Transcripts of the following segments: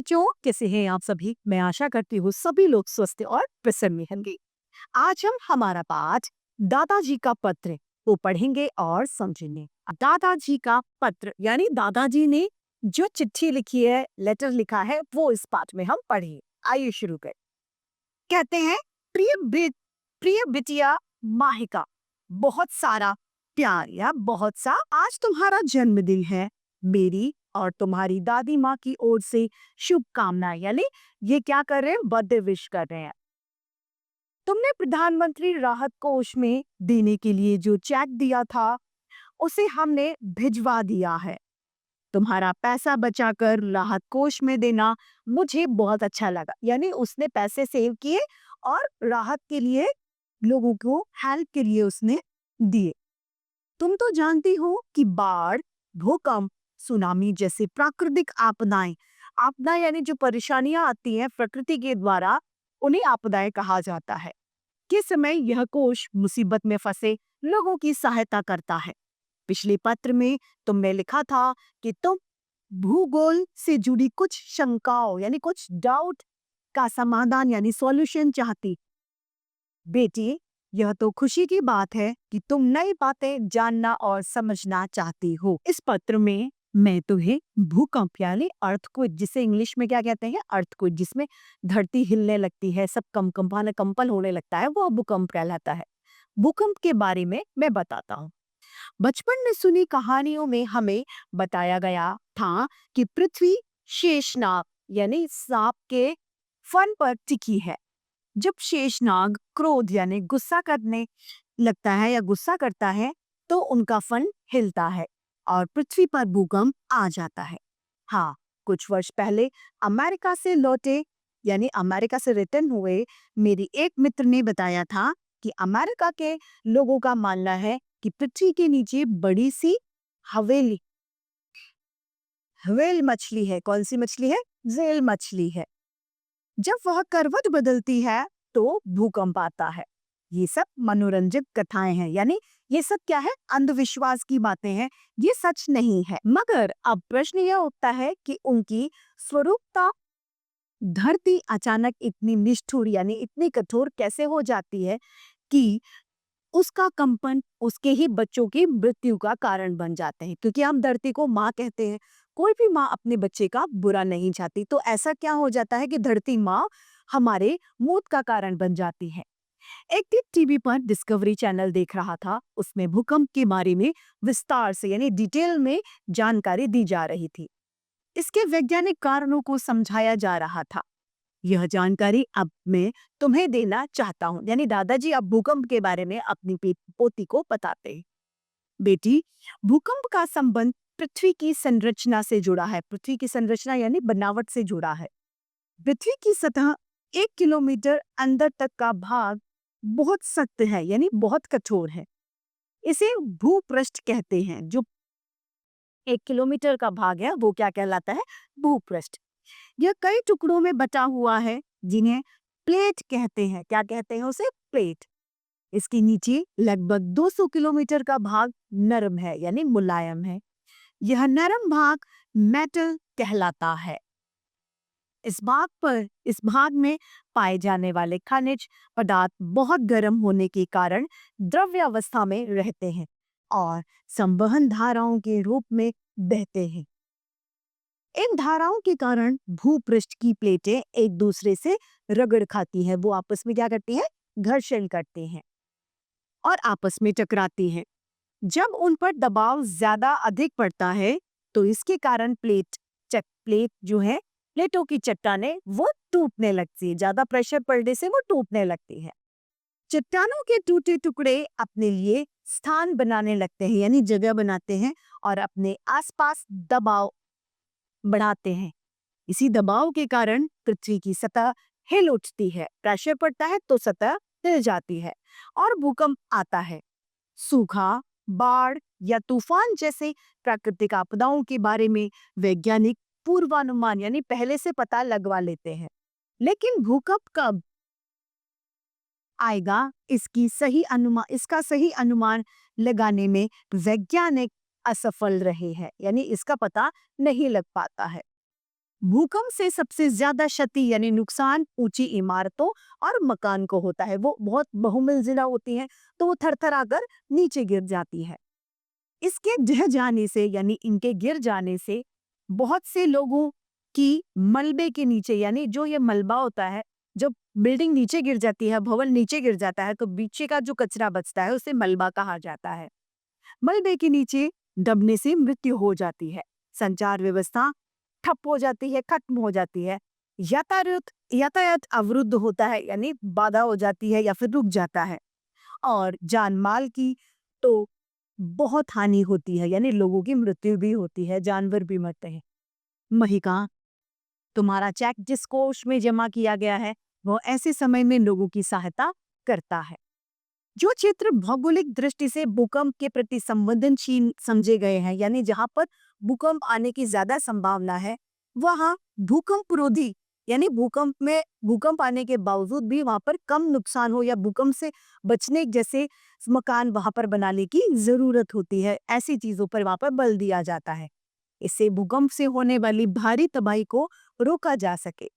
बच्चों, कैसे हैं आप सभी? मैं आशा करती हूँ सभी लोग स्वस्थ और प्रसन्न होंगे। आज हम हमारा पाठ दादाजी का पत्र को पढ़ेंगे और समझेंगे। दादाजी का पत्र यानी दादाजी ने जो चिट्ठी लिखी है, लेटर लिखा है, वो इस पाठ में हम पढ़ेंगे। आइए शुरू करें। कहते हैं, प्रिय बिटिया माहिका, बहुत सारा प्यार या बहुत सा आज तुम्हारा जन्मदिन है। मेरी और तुम्हारी दादी माँ की ओर से शुभकामनाएं। यानी ये क्या कर रहे हैं? बर्थडे विश कर रहे हैं। तुमने प्रधानमंत्री राहत कोष में देने के लिए जो चेक दिया था, उसे हमने भिजवा दिया है। तुम्हारा पैसा बचाकर राहत कोष में देना मुझे बहुत अच्छा लगा। यानी उसने पैसे सेव किए और राहत के लिए, लोगों को हेल्प के लिए उसने दिए। तुम तो जानती हो कि बाढ़, भूकंप, सुनामी जैसे प्राकृतिक आपदाएं, आपदा यानी जो परेशानियां आती हैं प्रकृति के द्वारा, उन्हें आपदाएं कहा जाता है। किस समय यह कोष मुसीबत में फंसे लोगों की सहायता करता है। पिछले पत्र में तुमने लिखा था कि तुम भूगोल से जुड़ी कुछ शंकाओं यानी कुछ डाउट का समाधान यानी सॉल्यूशन चाहती। बेटी, यह तो खुशी की बात है कि तुम नई बातें जानना और समझना चाहती हो। इस पत्र में मैं तुम्हें भूकंप यानी अर्थक्वेक, जिसे इंग्लिश में क्या कहते हैं? अर्थक्वेक, जिसमें धरती हिलने लगती है, सब कंपन होने लगता है, वो भूकंप कहलाता है। भूकंप के बारे में मैं बताता हूँ। बचपन में सुनी कहानियों में हमें बताया गया था कि पृथ्वी शेषनाग यानी सांप के फन पर टिकी है। जब शेषनाग क्रोध यानी गुस्सा करने लगता है या गुस्सा करता है, तो उनका फन हिलता है और पृथ्वी पर भूकंप आ जाता है। हाँ, कुछ वर्ष पहले अमेरिका से लौटे यानी अमेरिका से रिटर्न हुए मेरी एक मित्र ने बताया था कि अमेरिका के लोगों का मानना है कि पृथ्वी के नीचे बड़ी सी हवेली व्हेल मछली है। कौन सी मछली है? व्हेल मछली है। जब वह करवट बदलती है तो भूकंप आता है। ये सब मनोरंजक कथाएं हैं, यानी ये सब क्या है? अंधविश्वास की बातें हैं, ये सच नहीं है। मगर अब प्रश्न यह उठता है कि उनकी स्वरूपता धरती अचानक इतनी निष्ठुर यानी इतनी कठोर कैसे हो जाती है कि उसका कंपन उसके ही बच्चों की मृत्यु का कारण बन जाते हैं। क्योंकि हम धरती को माँ कहते हैं, कोई भी माँ अपने बच्चे का बुरा नहीं चाहती, तो ऐसा क्या हो जाता है कि धरती माँ हमारे मौत का कारण बन जाती है। एक दिन टीवी पर डिस्कवरी चैनल देख रहा था, उसमें भूकंप के बारे में विस्तार से यानी डिटेल में जानकारी दी जा रही थी। इसके वैज्ञानिक कारणों को समझाया जा रहा था। यह जानकारी अब मैं तुम्हें देना चाहता हूँ। यानी दादाजी अब भूकंप के बारे में अपनी पोती को बताते हैं। बेटी, भूकंप का संबंध पृथ्वी की संरचना से जुड़ा है। पृथ्वी की संरचना यानी बनावट से जुड़ा है। पृथ्वी की सतह 1 किलोमीटर अंदर तक का भाग बहुत सख्त है यानी बहुत कठोर है। इसे भूपृष्ठ कहते हैं। जो 1 किलोमीटर का भाग है वो क्या कहलाता है? भूपृष्ठ। यह कई टुकड़ों में बटा हुआ है जिन्हें प्लेट कहते हैं। क्या कहते हैं उसे? प्लेट। इसके नीचे लगभग 200 किलोमीटर का भाग नरम है यानी मुलायम है। यह नरम भाग मेटल कहलाता है। इस भाग में पाए जाने वाले खनिज पदार्थ बहुत गर्म होने के कारण द्रव्यावस्था में रहते हैं और संवहन धाराओं के रूप में बहते हैं। इन धाराओं के कारण भूपृष्ठ की प्लेटें एक दूसरे से रगड़ खाती हैं। वो आपस में क्या करती हैं? घर्षण करते हैं और आपस में टकराती हैं। जब उन पर दबाव ज्यादा अधिक पड़ता है तो इसके कारण प्लेट जो है, प्लेटों की चट्टानें वो टूटने लगती है। ज्यादा प्रेशर पड़ने से वो टूटने लगती है। चट्टानों के टूटे टुकड़े अपने लिए स्थान बनाने लगते हैं यानी जगह बनाते हैं और अपने आसपास दबाव बढ़ाते हैं। इसी दबाव के कारण पृथ्वी की सतह हिल उठती है। प्रेशर पड़ता है तो सतह हिल जाती है और भूकंप आता है। सूखा, बाढ़ या तूफान जैसे प्राकृतिक आपदाओं के बारे में वैज्ञानिक पूर्वानुमान यानी पहले से पता लगवा लेते हैं। लेकिन भूकंप कब आएगा इसका सही अनुमान लगाने में वैज्ञानिक असफल रहे हैं, यानी इसका पता नहीं लग पाता है। भूकंप से सबसे ज्यादा क्षति यानी नुकसान ऊंची इमारतों और मकान को होता है। वो बहुत बहुमंजिला होती हैं, तो वो थरथराकर नीचे गिर जाती है। इसके ढह जाने से यानी इनके गिर जाने से बहुत से लोगों की मलबे के नीचे, यानी जो ये मलबा होता है, जब बिल्डिंग नीचे गिर जाती है, भवन नीचे गिर जाता है, तो पीछे का जो कचरा बचता है उसे मलबा कहा जाता है। मलबे के नीचे दबने से मृत्यु हो जाती है। संचार व्यवस्था ठप हो जाती है, खत्म हो जाती है। यातायात यातायात अवरुद्ध होता है, यानी बाधा हो जाती है या फिर रुक जाता है। और जान माल की तो बहुत हानि होती है, यानी लोगों की मृत्यु भी होती है, जानवर भी मरते हैं। महिका, तुम्हारा चेक जिस कोष में जमा किया गया है वो ऐसे समय में लोगों की सहायता करता है। जो क्षेत्र भौगोलिक दृष्टि से भूकंप के प्रति संवेदनशील समझे गए हैं, यानी जहां पर भूकंप आने की ज्यादा संभावना है, वहां भूकंपरोधी यानी भूकंप आने के बावजूद भी वहां पर कम नुकसान हो या भूकंप से बचने जैसे मकान वहां पर बनाने की जरूरत होती है। ऐसी चीजों पर वहां पर बल दिया जाता है। इससे भूकंप से होने वाली भारी तबाही को रोका जा सके।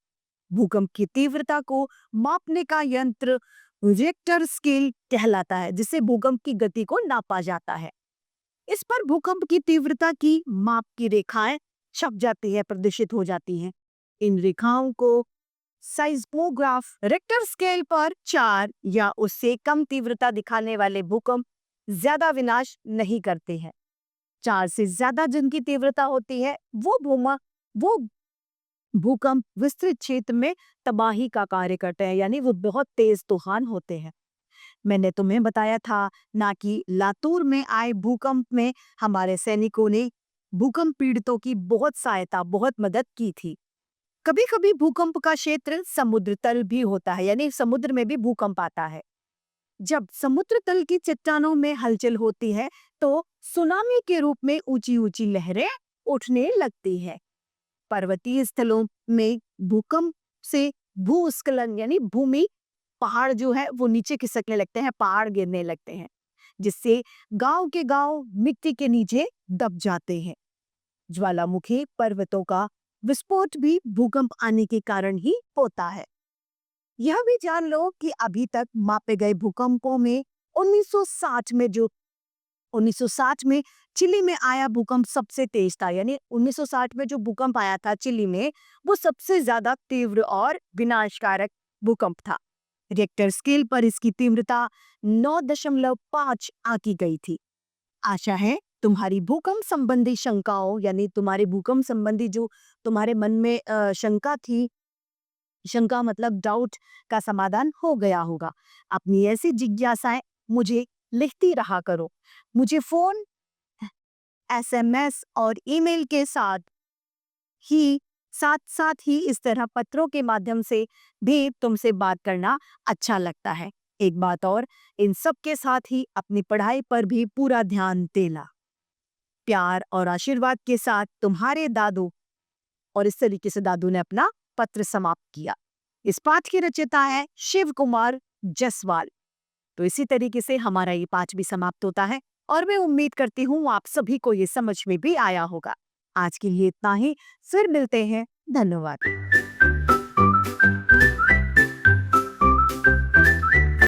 भूकंप की तीव्रता को मापने का यंत्र रिक्टर स्केल कहलाता है, जिससे भूकंप की गति को नापा जाता है। इस पर भूकंप की तीव्रता की माप की रेखाएं छप जाती है, प्रदर्शित हो जाती हैं। इन रेखाओं को साइस्मोग्राफ रिक्टर स्केल पर 4 या उससे कम तीव्रता दिखाने वाले भूकंप ज्यादा विनाश नहीं करते हैं। 4 से ज्यादा जिनकी तीव्रता होती है वो भूकंप विस्तृत क्षेत्र में तबाही का कार्य करते हैं, यानी वो बहुत तेज तूफान होते हैं। मैंने तुम्हें बताया था ना कि लातूर में आए भूकंप में हमारे सैनिकों ने भूकंप पीड़ितों की बहुत सहायता, बहुत मदद की थी। कभी कभी भूकंप का क्षेत्र समुद्र तल भी होता है, यानी समुद्र में भी भूकंप आता है। जब समुद्र तल की चट्टानों में हलचल होती है तो सुनामी के रूप में ऊंची ऊंची लहरें उठने लगती है। पर्वतीय स्थलों में भूकंप से भूस्खलन यानी भूमि पहाड़ जो है वो नीचे खिसकने लगते हैं, पहाड़ गिरने लगते हैं, जिससे गांव के गांव मिट्टी के नीचे दब जाते हैं। ज्वालामुखी पर्वतों का विस्फोट भी भूकंप आने के कारण ही होता है। यह भी जान लो कि अभी तक मापे गए भूकंपों में 1960 में जो 1960 में चिली में आया भूकंप सबसे तेज था, यानी 1960 में जो भूकंप आया था चिली में, वो सबसे ज्यादा तीव्र और विनाशकारक भूकंप था। रिक्टर स्केल पर इसकी तीव्रता 9.5 आंकी गई थी। आशा है तुम्हारी भूकंप संबंधी शंकाओं, यानी तुम्हारे भूकंप संबंधी जो तुम्हारे मन में शंका थी, शंका मतलब डाउट, का समाधान हो गया होगा। अपनी ऐसी जिज्ञासाएं मुझे लिखती रहा करो। मुझे फोन, एसएमएस और ईमेल के साथ साथ ही इस तरह पत्रों के माध्यम से भी तुमसे बात करना अच्छा लगता है। एक बात और, इन सब के साथ ही अपनी पढ़ाई पर भी पूरा ध्यान देना। प्यार और आशीर्वाद के साथ तुम्हारे दादू। और इस तरीके से दादू ने अपना पत्र समाप्त किया। इस पाठ के रचयिता है शिव कुमार जसवाल। तो इसी तरीके से हमारा ये पाठ भी समाप्त होता है और मैं उम्मीद करती हूँ आप सभी को ये समझ में भी आया होगा। आज के लिए इतना ही, फिर मिलते हैं। धन्यवाद।